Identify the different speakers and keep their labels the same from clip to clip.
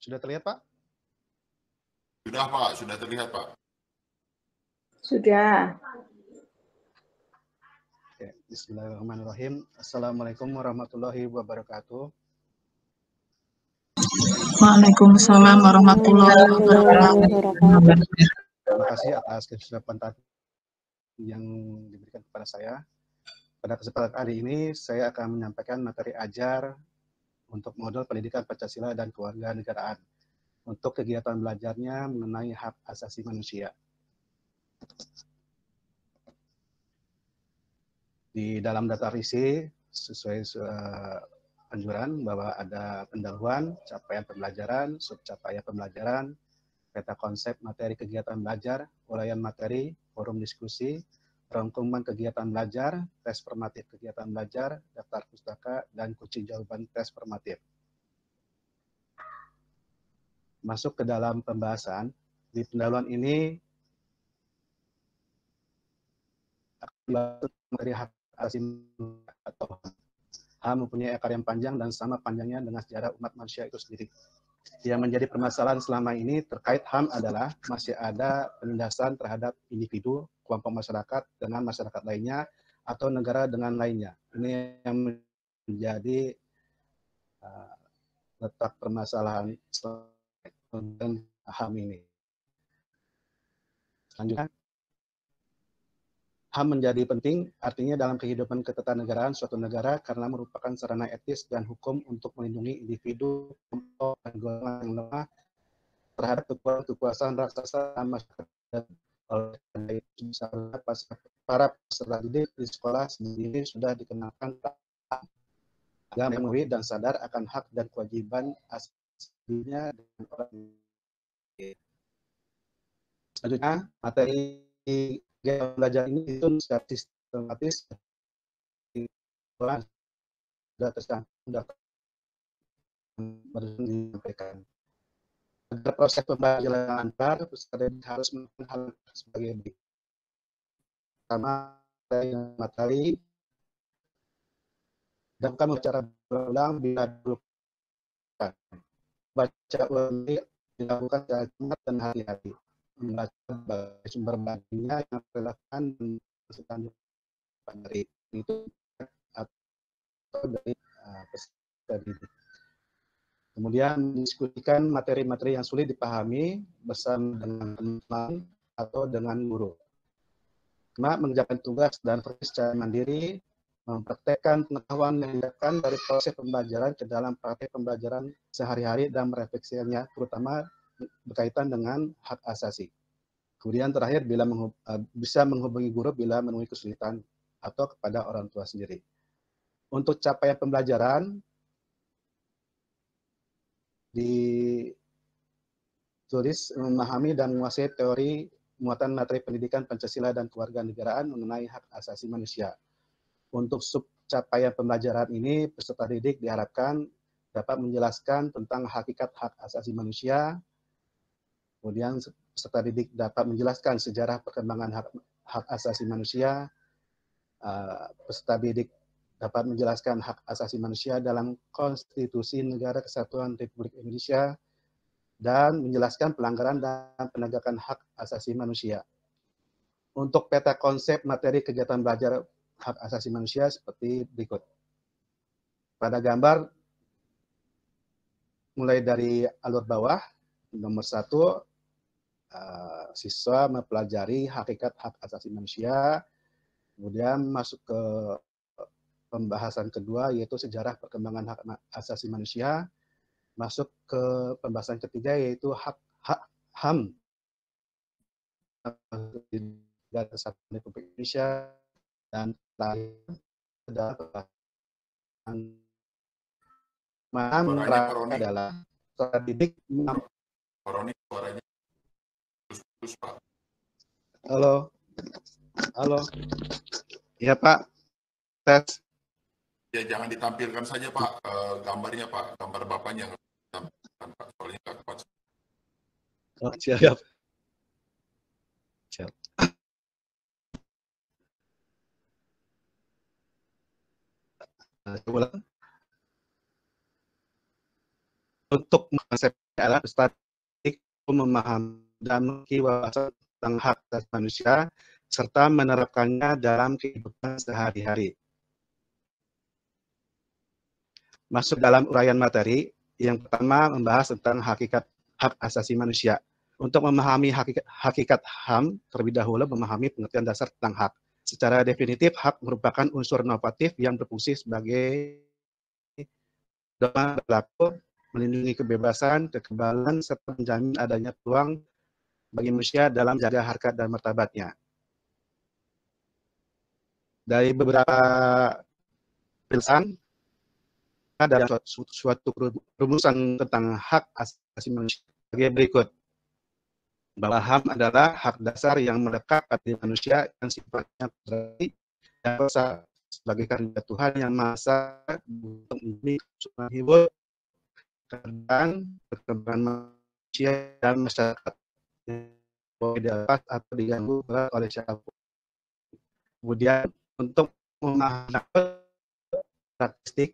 Speaker 1: Sudah terlihat, Pak?
Speaker 2: Sudah, Pak. Sudah terlihat, Pak.
Speaker 3: Sudah.
Speaker 1: Oke, bismillahirrahmanirrahim. Assalamualaikum warahmatullahi wabarakatuh.
Speaker 4: Waalaikumsalam warahmatullahi wabarakatuh.
Speaker 1: Terima kasih atas kesempatan yang diberikan kepada saya. Pada kesempatan hari ini, saya akan menyampaikan materi ajar untuk modul pendidikan Pancasila dan kewarganegaraan untuk kegiatan belajarnya mengenai hak asasi manusia. Di dalam daftar isi, sesuai anjuran bahwa ada pendahuluan, capaian pembelajaran, subcapaian pembelajaran, peta konsep materi kegiatan belajar, uraian materi, forum diskusi, rangkuman kegiatan belajar, tes formatif kegiatan belajar, daftar pustaka, dan kunci jawaban tes formatif. Masuk ke dalam pembahasan, di pendahuluan ini materi hak asasi atau HAM mempunyai akar yang panjang dan sama panjangnya dengan sejarah umat manusia itu sendiri. Yang menjadi permasalahan selama ini terkait HAM adalah masih ada penindasan terhadap individu, kelompok masyarakat dengan masyarakat lainnya, atau negara dengan lainnya. Ini yang menjadi letak permasalahan tentang HAM ini. Selanjutnya, HAM menjadi penting, artinya dalam kehidupan ketatanegaraan suatu negara karena merupakan sarana etis dan hukum untuk melindungi individu, kelompok, dan golongan yang lemah terhadap kekuasaan raksasa dan masyarakat. Oleh karena itu, para peserta didik di sekolah sendiri sudah dikenakan agar mengetahui dan sadar akan hak dan kewajiban aslinya dengan orang lain. Selanjutnya, materi belajar ini itu secara sistematis sudah tercantum disampaikan. Pada proses pembelajaran antar peserta harus melakukan hal sebagai berikut. Pertama, materi dapat secara berulang bila diperlukan. Baca ulang dilakukan secara cermat dan hati-hati. Membaca sumber bahannya yang relevan dan standar dari itu atau dari peserta didik. Kemudian mendiskusikan materi-materi yang sulit dipahami bersama dengan teman atau dengan guru. Kelima, mengerjakan tugas dan proses secara mandiri, mempraktekkan pengetahuan yang didapatkan dari proses pembelajaran ke dalam praktek pembelajaran sehari-hari dan merefleksikannya, terutama berkaitan dengan hak asasi. Kemudian terakhir, bisa menghubungi guru bila menemui kesulitan atau kepada orang tua sendiri. Untuk capaian pembelajaran, ditulis memahami dan menguasai teori muatan materi pendidikan Pancasila dan kewarganegaraan mengenai hak asasi manusia. Untuk subcapaian pembelajaran ini, peserta didik diharapkan dapat menjelaskan tentang hakikat hak asasi manusia. Kemudian peserta didik dapat menjelaskan sejarah perkembangan hak asasi manusia. Peserta didik dapat menjelaskan hak asasi manusia dalam Konstitusi Negara Kesatuan Republik Indonesia dan menjelaskan pelanggaran dan penegakan hak asasi manusia. Untuk peta konsep materi kegiatan belajar hak asasi manusia seperti berikut. Pada gambar, mulai dari alur bawah, nomor 1, siswa mempelajari hakikat hak asasi manusia, kemudian masuk ke pembahasan kedua, yaitu sejarah perkembangan hak asasi manusia, masuk ke pembahasan ketiga, yaitu HAM Negara Kesatuan Republik Indonesia, dan terakhir adalah adalah peserta didik.
Speaker 2: Suaranya putus, Pak.
Speaker 1: Halo, ya Pak, tes.
Speaker 2: Ya jangan ditampilkan saja Pak, gambarnya Pak, gambar bapaknya ditampilkan Pak, soalnya nggak kuat.
Speaker 1: Oh, siap. Untuk konsep adalah statik memahami dan memiliki wawasan tentang hak asasi manusia serta menerapkannya dalam kehidupan sehari-hari. Masuk dalam uraian materi, yang pertama membahas tentang hakikat hak asasi manusia. Untuk memahami hakikat HAM, terlebih dahulu memahami pengertian dasar tentang hak. Secara definitif, hak merupakan unsur normatif yang berfungsi sebagai domain berlaku, melindungi kebebasan, kekebalan, serta menjamin adanya peluang bagi manusia dalam menjaga harkat dan martabatnya. Dari beberapa penjelasan, ada suatu rumusan tentang hak asasi manusia sebagai berikut. Bahwa HAM adalah hak dasar yang melekat pada manusia yang sifatnya terjadi dan besar sebagai karunia Tuhan yang Maha untuk menjadi kesukaan hidup dan perkembangan manusia dan masyarakat yang boleh dilepas atau diganggu oleh siapapun. Kemudian untuk memahami statistik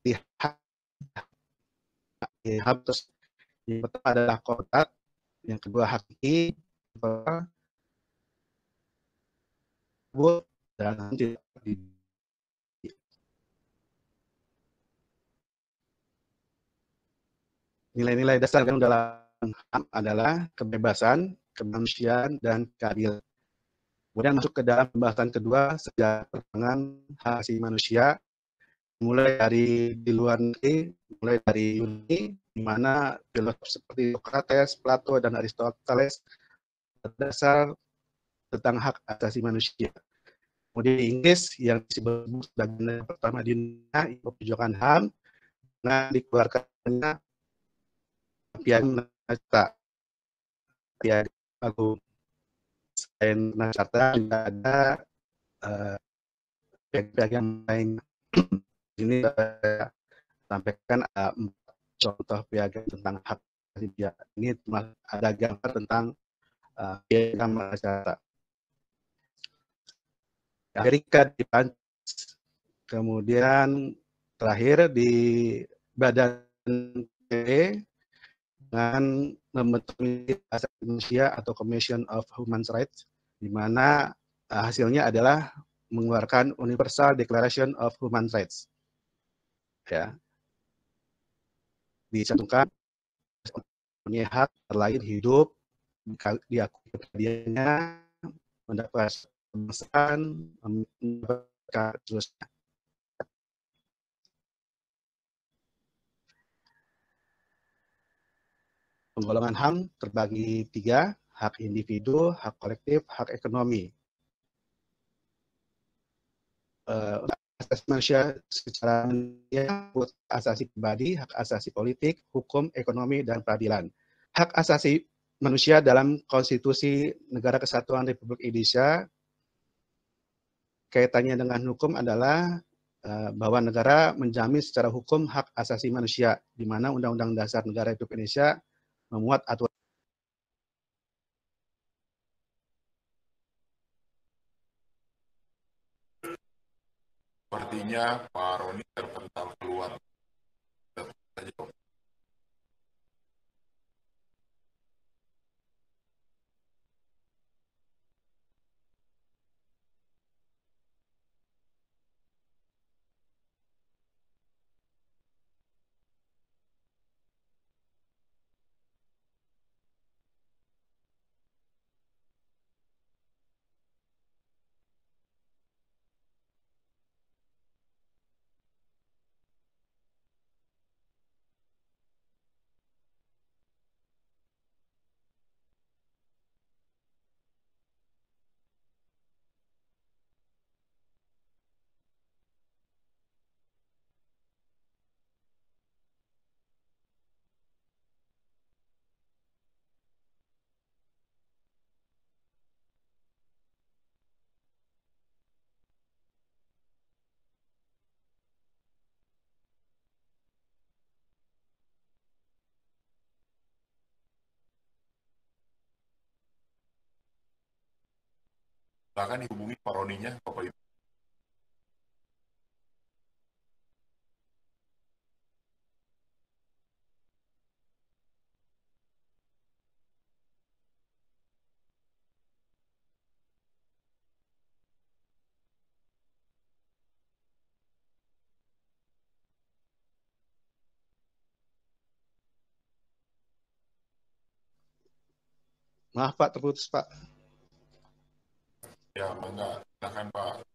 Speaker 1: di HAM yang pertama adalah kotak, yang kedua hakiki, dan tidak nilai-nilai dasar dalam HAM adalah kebebasan, kemanusiaan, dan keadilan. Kemudian masuk ke dalam pembahasan kedua, sejarah perkembangan hak asasi manusia, mulai dari di luar negeri, mulai dari Yunani, di mana filosof seperti Socrates, Plato, dan Aristoteles berdasar tentang hak asasi manusia. Kemudian di Inggris yang disebut sebagai negara pertama di dunia, perjuangan HAM, dengan dikeluarkannya Piagam Carta. Piagam Agung. Selain Carta juga ada piagam lain. Ini saya sampaikan ada 4 contoh piagam tentang hak asasi manusia. Ini ada gambar tentang piagam Carta. Amerika di Prancis, kemudian terakhir di Badan PBB dengan membentuk asasi manusia atau Commission of Human Rights, di mana hasilnya adalah mengeluarkan Universal Declaration of Human Rights. Ya, dicantumkan punya hak terlahir hidup, diakui kepribadiannya, mendapat pembebasan, mendapat seterusnya. Penggolongan HAM terbagi 3, hak individu, hak kolektif, hak ekonomi. Asasi manusia secara menyangkut asasi pribadi, hak asasi politik, hukum, ekonomi, dan peradilan. Hak asasi manusia dalam Konstitusi Negara Kesatuan Republik Indonesia kaitannya dengan hukum adalah bahwa negara menjamin secara hukum hak asasi manusia, di mana Undang-Undang Dasar Negara Republik Indonesia memuat aturan.
Speaker 2: Sepertinya Pak Roni terpental keluar. Silakan dihubungi Pak Roninya, Bapak Ibu.
Speaker 1: Maaf Pak, terputus Pak.
Speaker 2: Ya, mangga. Silakan Pak.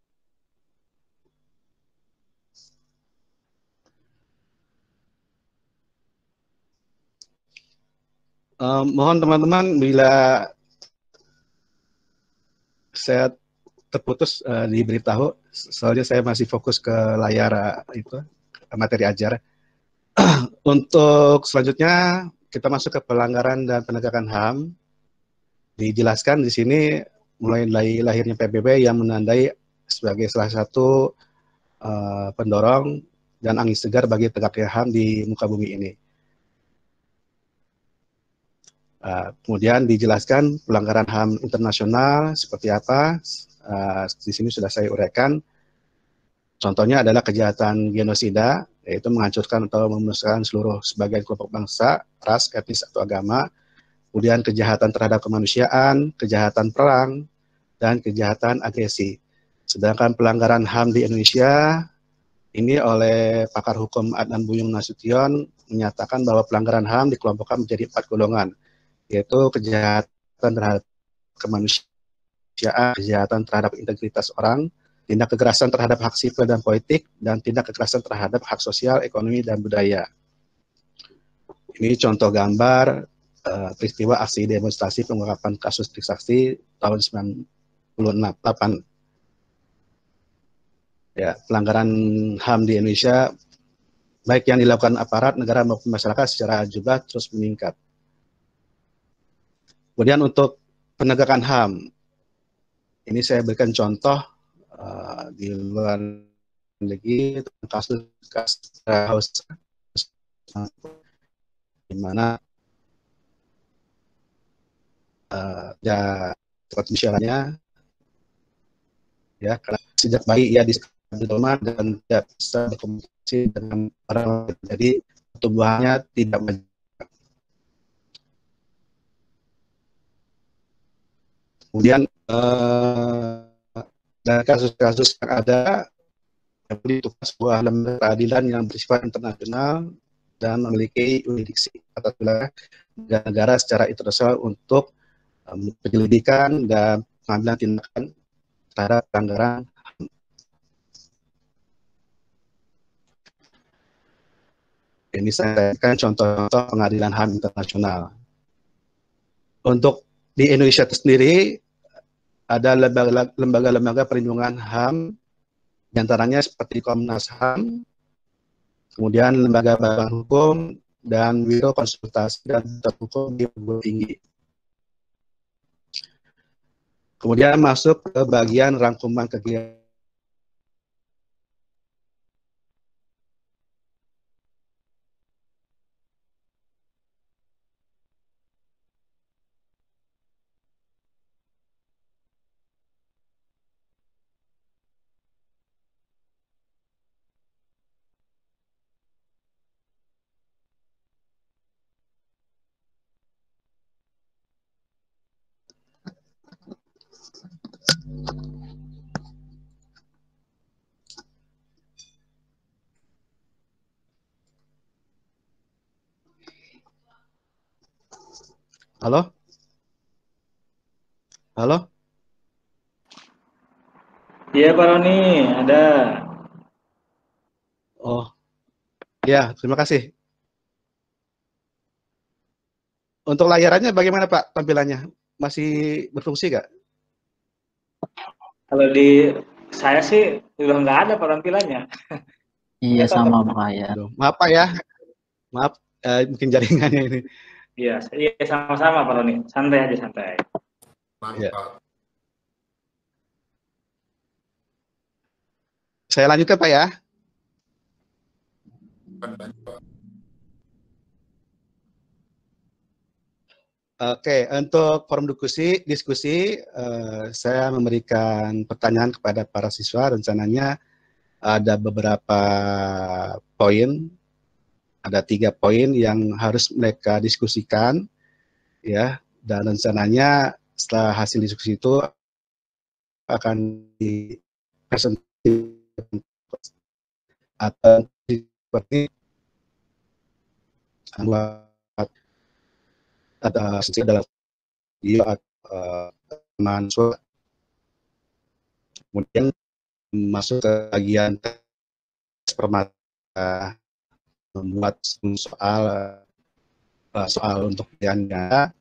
Speaker 1: Mohon teman-teman bila saya terputus diberitahu, soalnya saya masih fokus ke layar itu materi ajar. Untuk selanjutnya kita masuk ke pelanggaran dan penegakan HAM. Dijelaskan di sini mulai dari lahirnya PBB yang menandai sebagai salah satu pendorong dan angin segar bagi tegaknya HAM di muka bumi ini. Kemudian dijelaskan pelanggaran HAM internasional seperti apa. Di sini sudah saya uraikan. Contohnya adalah kejahatan genosida, yaitu menghancurkan atau memusnahkan seluruh sebagian kelompok bangsa, ras, etnis, atau agama. Kemudian kejahatan terhadap kemanusiaan, kejahatan perang, dan kejahatan agresi. Sedangkan pelanggaran HAM di Indonesia, ini oleh pakar hukum Adnan Buyung Nasution menyatakan bahwa pelanggaran HAM dikelompokkan menjadi 4 golongan, yaitu kejahatan terhadap kemanusiaan, kejahatan terhadap integritas orang, tindak kekerasan terhadap hak sipil dan politik, dan tindak kekerasan terhadap hak sosial, ekonomi, dan budaya. Ini contoh gambar peristiwa aksi demonstrasi pengungkapan kasus Trisakti tahun 98. Ya, pelanggaran HAM di Indonesia, baik yang dilakukan aparat negara maupun masyarakat secara jumlah terus meningkat. Kemudian untuk penegakan HAM, ini saya berikan contoh di luar negeri kasus di mana ya seperti misalnya ya karena sejak bayi ia di rumah dan tidak bisa berkomunikasi dengan orang lain, jadi pertumbuhannya tidak maju. Kemudian dari kasus-kasus yang ada, itu sebuah lembaga peradilan yang bersifat internasional dan memiliki yurisdiksi atas wilayah negara secara internasional untuk penyelidikan dan pengambilan tindakan terhadap pelanggaran. Ini saya berikan contoh-contoh pengadilan HAM internasional. Untuk di Indonesia itu sendiri ada lembaga-lembaga perlindungan HAM, diantaranya seperti Komnas HAM, kemudian lembaga bantuan hukum, dan biro konsultasi dan hukum di perguruan tinggi. Kemudian masuk ke bagian rangkuman kegiatan. Halo? Halo?
Speaker 3: Iya Pak Roni, ada.
Speaker 1: Oh, ya, terima kasih. Untuk layarannya bagaimana Pak tampilannya? Masih berfungsi nggak?
Speaker 3: Kalau di saya sih udah nggak ada Pak tampilannya.
Speaker 4: Iya sama Pak ya.
Speaker 1: Maaf Pak ya, maaf mungkin jaringannya ini.
Speaker 3: Iya, sama-sama Pak Roni. Santai aja santai.
Speaker 1: Ya. Saya lanjutkan Pak ya. Oke, untuk forum diskusi saya memberikan pertanyaan kepada para siswa. Rencananya ada beberapa poin, ada 3 poin yang harus mereka diskusikan, ya. Dan rencananya setelah hasil diskusi itu akan dipresentasikan atau seperti buat ada dalam video atau mahasiswa. Kemudian masuk ke bagian tes permata, membuat soal untuk pilihan ganda,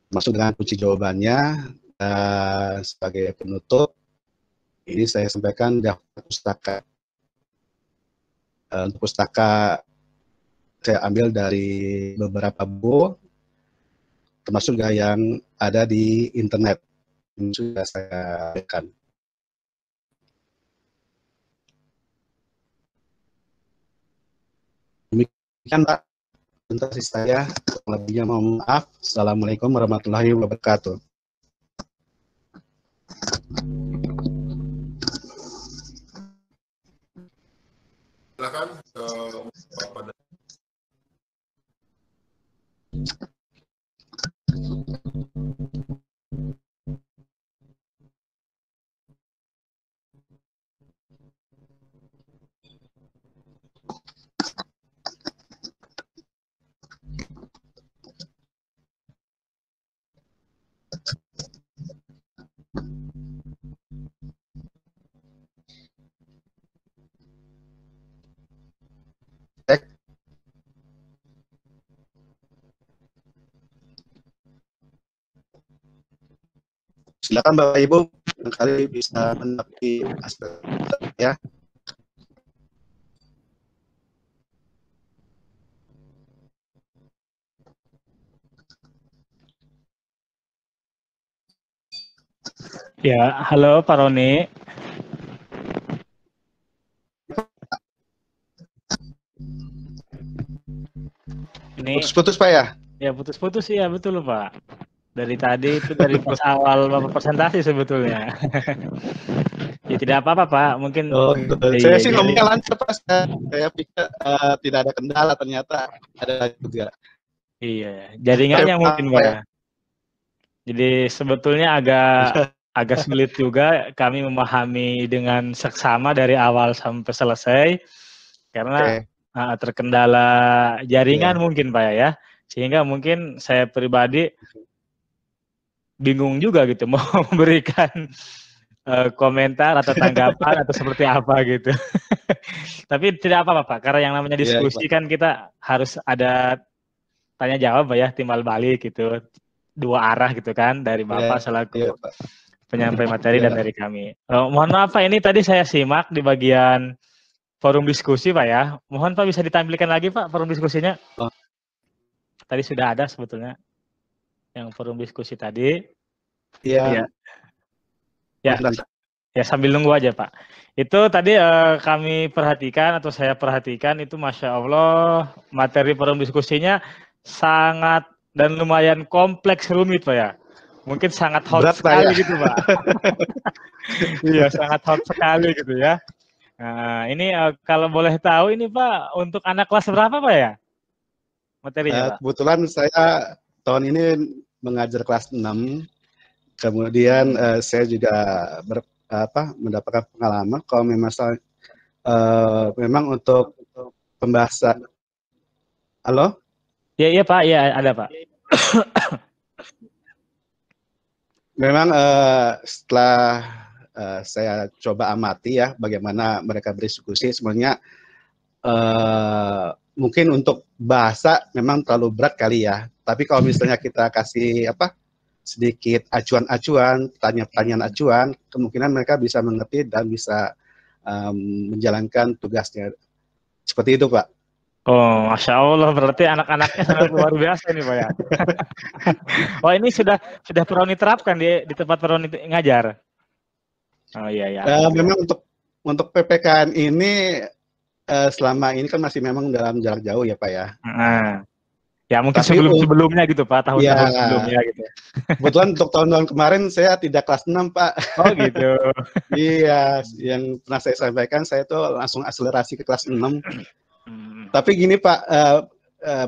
Speaker 1: masuk dengan kunci jawabannya. Dan sebagai penutup, ini saya sampaikan daftar pustaka. Untuk pustaka saya ambil dari beberapa buku, termasuk yang ada di internet. Ini sudah saya berikan. Demikian Pak presentasi saya. Lebihnya mohon maaf. Assalamualaikum warahmatullahi wabarakatuh.
Speaker 2: Silakan Bapak.
Speaker 1: Silakan Bapak Ibu, barangkali bisa menanggapi aspek ya.
Speaker 3: Ya, halo Pak Roni. Ini
Speaker 1: Putus-putus Pak ya?
Speaker 3: ya putus-putus ya, betul Pak. Dari tadi itu dari pas awal Bapak presentasi sebetulnya. Ya tidak apa-apa Pak, mungkin
Speaker 1: Oh, saya sih
Speaker 3: jadi
Speaker 1: ngomongnya lancar Pak. Saya pikir tidak ada kendala, ternyata ada juga.
Speaker 3: iya, jaringannya mungkin Pak ya. Jadi sebetulnya agak sulit juga kami memahami dengan seksama dari awal sampai selesai karena terkendala jaringan mungkin Pak ya. Sehingga mungkin saya pribadi bingung juga gitu mau memberikan komentar atau tanggapan atau seperti apa gitu. Tapi tidak apa-apa Pak, karena yang namanya diskusi kan kita harus ada tanya jawab ya, timbal balik gitu. Dua arah gitu kan, dari Bapak selaku penyampai materi dan dari kami. Mohon maaf Pak, ini tadi saya simak di bagian forum diskusi Pak ya. Mohon Pak bisa ditampilkan lagi Pak forum diskusinya. Tadi sudah ada sebetulnya yang forum diskusi tadi. Iya. Ya sambil nunggu aja Pak. Itu tadi kami perhatikan atau saya perhatikan itu Masya Allah materi forum diskusinya sangat dan lumayan kompleks rumit Pak ya. Mungkin sangat hot berat, sekali ya? Gitu Pak. Iya sangat hot sekali gitu ya. Nah ini kalau boleh tahu ini Pak untuk anak kelas berapa Pak ya materinya Pak?
Speaker 1: Kebetulan saya tahun ini mengajar kelas 6. Kemudian saya juga mendapatkan pengalaman kalau memang untuk pembahasan. Halo?
Speaker 3: Iya Pak, iya ada Pak.
Speaker 1: Memang setelah saya coba amati ya bagaimana mereka berdiskusi, sebenarnya mungkin untuk bahasa memang terlalu berat kali ya. Tapi kalau misalnya kita kasih sedikit acuan-acuan, pertanyaan-pertanyaan acuan, kemungkinan mereka bisa mengerti dan bisa menjalankan tugasnya. Seperti itu, Pak.
Speaker 3: Oh, Masya Allah, berarti anak-anaknya sangat luar biasa nih, Pak ya. Oh, ini sudah Pak Roni terapkan di tempat Pak Roni ngajar? Oh iya.
Speaker 1: Memang untuk PPKN ini selama ini kan masih memang dalam jarak jauh ya, Pak ya.
Speaker 3: Ya mungkin sebelumnya gitu Pak, tahun-tahun sebelumnya gitu.
Speaker 1: Kebetulan untuk tahun-tahun kemarin saya tidak kelas 6 Pak.
Speaker 3: Oh gitu.
Speaker 1: Iya, yang pernah saya sampaikan saya tuh langsung akselerasi ke kelas 6. Tapi gini Pak,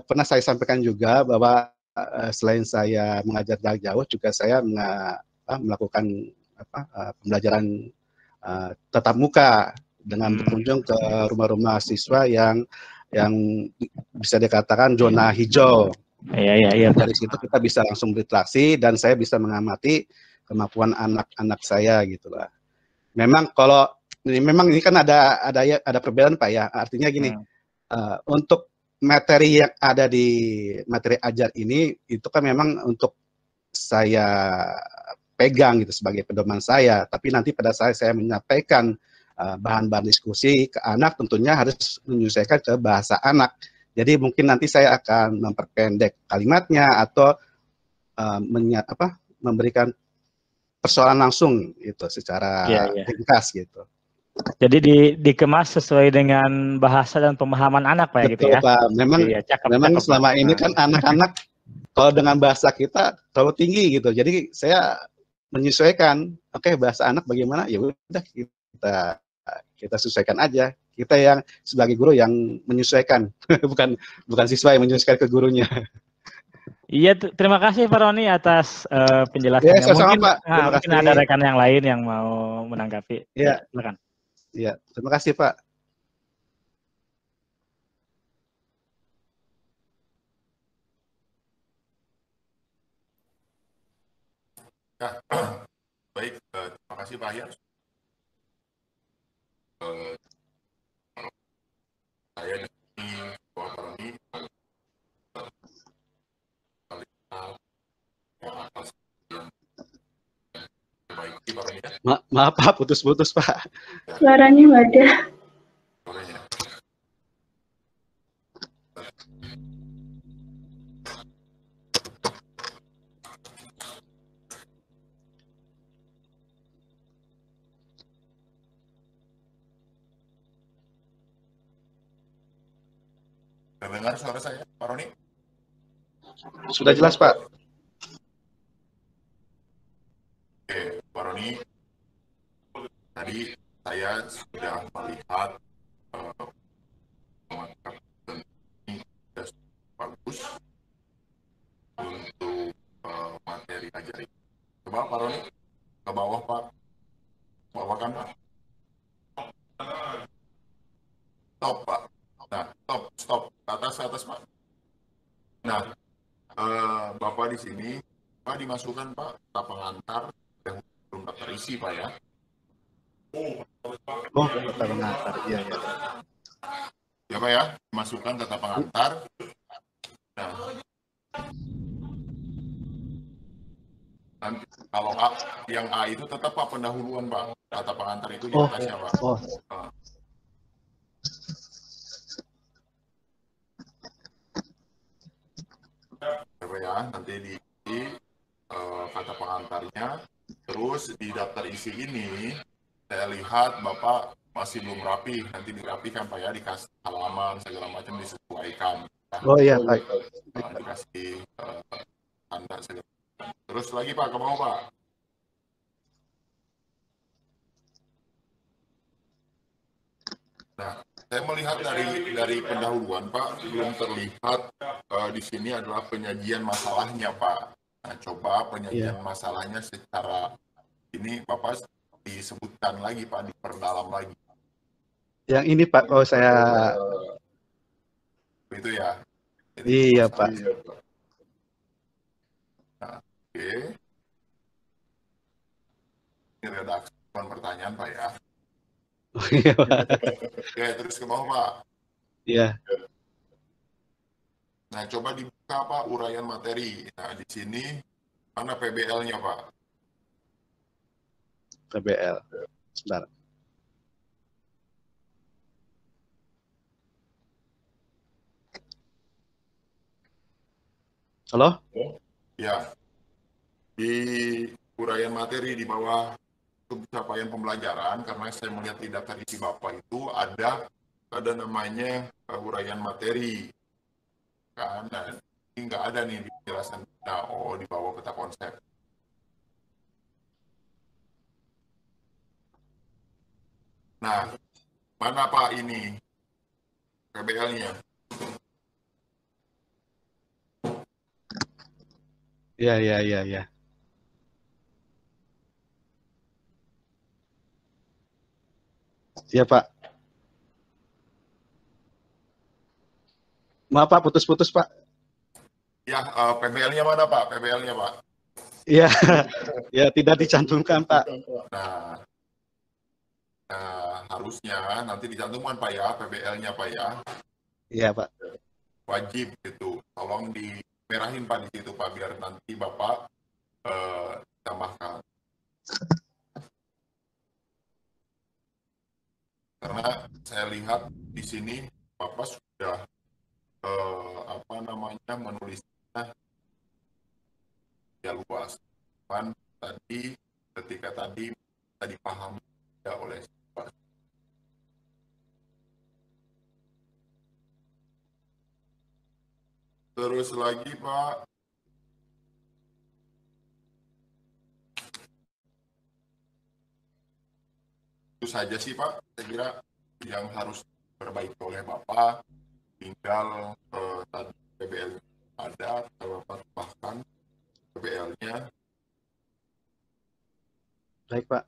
Speaker 1: pernah saya sampaikan juga bahwa selain saya mengajar jarak jauh, juga saya melakukan pembelajaran tatap muka dengan berkunjung ke rumah-rumah siswa yang bisa dikatakan zona hijau.
Speaker 3: Iya.
Speaker 1: Dari situ kita bisa langsung berinteraksi dan saya bisa mengamati kemampuan anak-anak saya gitu lah. Memang kalau memang ini kan ada perbedaan Pak ya. Artinya gini, untuk materi yang ada di materi ajar ini itu kan memang untuk saya pegang gitu sebagai pedoman saya. Tapi nanti pada saat saya menyampaikan bahan-bahan diskusi ke anak tentunya harus menyesuaikan ke bahasa anak. Jadi mungkin nanti saya akan memperpendek kalimatnya atau memberikan persoalan langsung itu secara ringkas gitu.
Speaker 3: Jadi dikemas sesuai dengan bahasa dan pemahaman anak Pak ya gitu ya.
Speaker 1: Pak. Memang selama ini kan anak-anak kalau dengan bahasa kita terlalu tinggi gitu. Jadi saya menyesuaikan, oke, bahasa anak bagaimana? Ya udah kita sesuaikan aja. Kita yang sebagai guru yang menyesuaikan, bukan siswa yang menyesuaikan ke gurunya.
Speaker 3: Iya, terima kasih Pak Roni atas penjelasannya.
Speaker 1: Ya, mungkin
Speaker 3: Pak, mungkin ada rekan yang lain yang mau menanggapi.
Speaker 1: Ya,
Speaker 3: silakan.
Speaker 1: Ya, terima kasih Pak.
Speaker 2: Ya, baik, terima kasih Pak Ahyar. Saya di sini Pak Roni
Speaker 1: Maaf Pak, putus-putus Pak.
Speaker 5: Suaranya nggak ada.
Speaker 2: Dengar suara saya, Pak Roni?
Speaker 1: Sudah jelas Pak.
Speaker 2: Oke, Pak Roni. Tadi saya sudah melihat bagus untuk materi ajar ini. Coba Pak Roni ke bawah Pak, bawah kan Pak. Stop Pak. Nah, stop, ke atas Pak. Nah, Bapak di sini Pak dimasukkan Pak kata pengantar yang belum terisi Pak ya.
Speaker 1: Oh, kata pengantar, iya.
Speaker 2: Ya Pak ya, masukkan kata pengantar. Nah, nanti kalau A, yang A itu tetap Pak pendahuluan Pak, kata pengantar itu di atasnya Pak. Ya Pak ya, nanti di kata pengantarnya, terus di daftar isi ini saya lihat Bapak masih belum rapi, nanti dirapikan Pak ya, dikasih halaman segala macam disesuaikan.
Speaker 1: Oh iya Pak.
Speaker 2: Dikasih tanda segala. Terus lagi Pak, ke bawah Pak. Nah, saya melihat dari pendahuluan Pak belum terlihat di sini adalah penyajian masalahnya Pak. Nah, coba penyajian masalahnya secara ini Bapak disebutkan lagi Pak, diperdalam lagi.
Speaker 1: Yang ini Pak, kalau saya
Speaker 2: itu ya.
Speaker 1: Iya Pak.
Speaker 2: Nah, oke. Ini redaksi pertanyaan Pak ya. Oke, terus ke bawah Pak.
Speaker 1: Iya.
Speaker 2: Nah, coba dibuka Pak uraian materi. Nah, di sini mana PBL-nya Pak?
Speaker 1: PBL. Sebentar. Halo?
Speaker 2: Ya. Di uraian materi di bawah capaian pembelajaran, karena saya melihat di daftar isi Bapak itu ada namanya uraian materi. Kan, nah, ini nggak ada nih di penjelasan. Nah, di bawah peta konsep. Nah, mana Pak ini PBL-nya?
Speaker 1: Iya. Iya Pak. Maaf Pak, putus-putus Pak.
Speaker 2: Ya, PBL-nya mana Pak? PBL-nya Pak?
Speaker 1: Iya, ya tidak dicantumkan Pak.
Speaker 2: Nah, harusnya nanti dicantumkan Pak ya, PBL-nya Pak ya.
Speaker 1: Iya Pak.
Speaker 2: Wajib gitu. Tolong dimerahin Pak di situ Pak, biar nanti Bapak tambahkan. Karena saya lihat di sini Bapak sudah menulisnya ya luas. Kan tadi ketika tadi dipahami ya oleh Pak. Terus lagi Pak, itu saja sih Pak, saya kira yang harus diperbaiki oleh Bapak, tinggal tadi PBL ada, kalau Bapak bahkan PBL-nya.
Speaker 1: Baik Pak.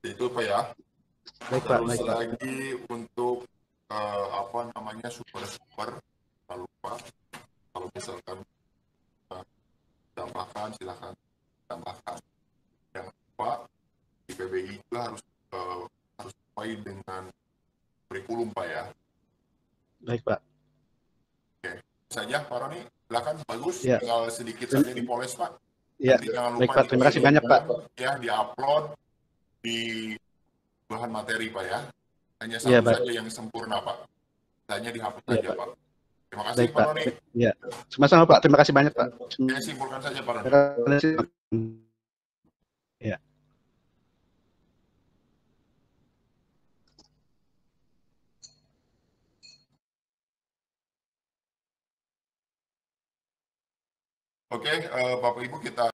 Speaker 2: Itu Pak ya.
Speaker 1: Baik Pak.
Speaker 2: Terus
Speaker 1: Baik Pak.
Speaker 2: lagi untuk sumber-sumber, jangan lupa kalau misalkan tambahkan, silakan tambahkan. Jangan lupa di PBI juga harus sesuai dengan kurikulum Pak ya.
Speaker 1: Baik Pak.
Speaker 2: Oke, saja Pak Roni, silakan bagus,
Speaker 1: Ya.
Speaker 2: tinggal sedikit saja dipoles Pak.
Speaker 1: Ya.
Speaker 2: Nanti jangan lupa
Speaker 1: Baik Pak, terima kasih banyak Pak.
Speaker 2: Ya, diupload di bahan materi Pak ya. Hanya
Speaker 1: Ya,
Speaker 2: satu
Speaker 1: Pak.
Speaker 2: saja yang sempurna Pak. Hanya dihapus
Speaker 1: Ya,
Speaker 2: saja Pak. Terima kasih
Speaker 1: Baik
Speaker 2: Pak Roni.
Speaker 1: Ya, sama-sama Pak. Terima kasih banyak Pak.
Speaker 2: Saya simpulkan saja Pak Roni.
Speaker 1: Terima kasih. Ya.
Speaker 2: Oke, Bapak Ibu kita